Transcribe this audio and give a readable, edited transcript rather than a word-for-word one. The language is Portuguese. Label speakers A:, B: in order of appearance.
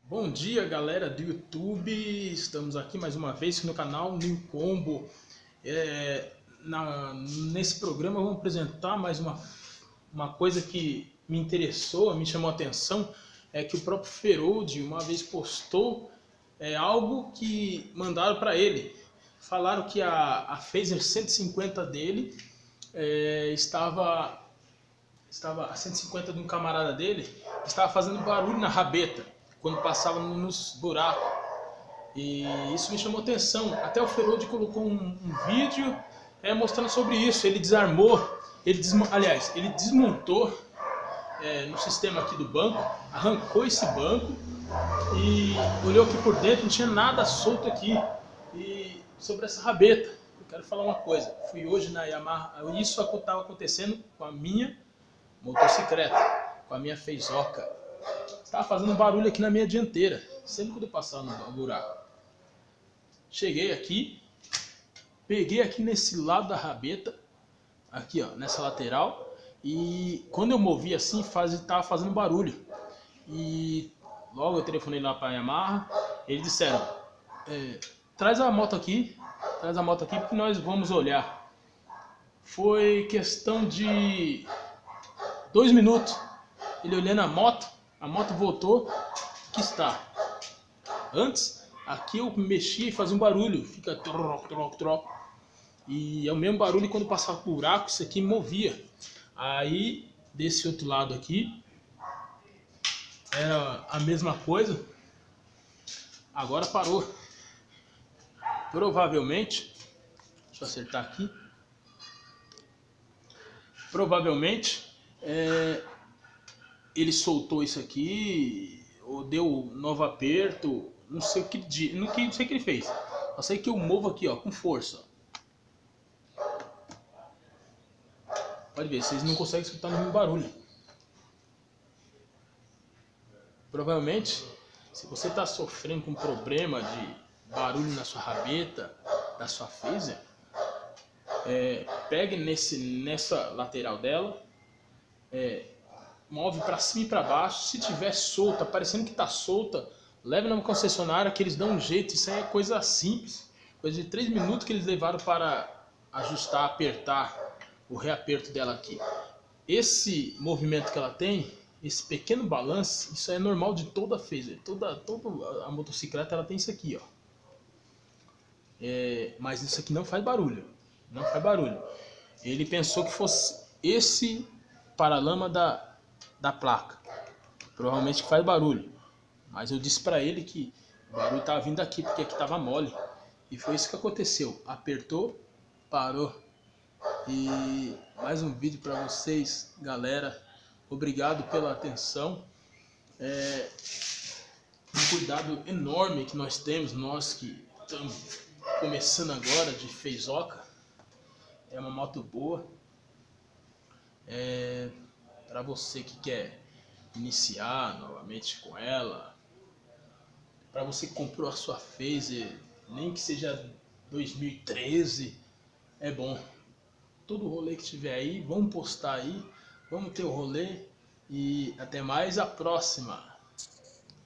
A: Bom dia, galera do YouTube, estamos aqui mais uma vez no canal New Combo. Nesse programa vamos apresentar mais uma coisa que me interessou, me chamou a atenção, é que o próprio Ferold uma vez postou algo que mandaram para ele. Falaram que a Phaser 150 dele estava a 150 de um camarada dele, estava fazendo barulho na rabeta quando passava nos buracos, e isso me chamou atenção. Até o Ferold colocou um vídeo mostrando sobre isso. Ele desarmou, ele desmontou no sistema aqui do banco, arrancou esse banco e olhou aqui por dentro, não tinha nada solto aqui. E sobre essa rabeta, eu quero falar uma coisa. Fui hoje na Yamaha, isso estava acontecendo com a minha motocicleta, com a minha Feizoca. Estava fazendo um barulho aqui na minha dianteira, sempre quando eu passava no buraco. Cheguei aqui, peguei aqui nesse lado da rabeta, aqui ó, nessa lateral, e quando eu movi assim, estava fazendo barulho. E logo eu telefonei lá para a Yamaha, eles disseram, traz a moto aqui porque nós vamos olhar. Foi questão de 2 minutos, ele olhando a moto voltou, que está. Antes, aqui eu mexia e fazia um barulho, fica troc, troc, troc. E é o mesmo barulho quando passava por buraco, isso aqui movia. Aí, desse outro lado aqui, era a mesma coisa. Agora parou. Provavelmente, deixa eu acertar aqui. Provavelmente, ele soltou isso aqui, ou deu novo aperto, não sei o que ele fez. Só sei que eu movo aqui ó, com força. Pode ver, vocês não conseguem escutar nenhum barulho. Provavelmente, se você está sofrendo com problema de barulho na sua rabeta, da sua Phaser, pegue nessa lateral dela, move para cima e para baixo. Se tiver solta, parecendo que está solta, leve na concessionária que eles dão um jeito. Isso aí é coisa simples, coisa de 3 minutos que eles levaram para ajustar, apertar o reaperto dela aqui. Esse movimento que ela tem, esse pequeno balanço, isso é normal de toda a Phaser. Toda a motocicleta ela tem isso aqui, ó. Mas isso aqui não faz barulho, não faz barulho. Ele pensou que fosse esse paralama da placa, provavelmente que faz barulho, mas eu disse para ele que o barulho estava vindo aqui, porque aqui estava mole, e foi isso que aconteceu. Apertou, parou. E mais um vídeo para vocês, galera. Obrigado pela atenção. Um cuidado enorme que nós temos, nós que estamos começando agora de Feizoca. É uma moto boa. Para você que quer iniciar novamente com ela, para você que comprou a sua Phaser, nem que seja 2013, é bom. Todo rolê que tiver aí, vamos postar aí, vamos ter o rolê, e até mais, a próxima.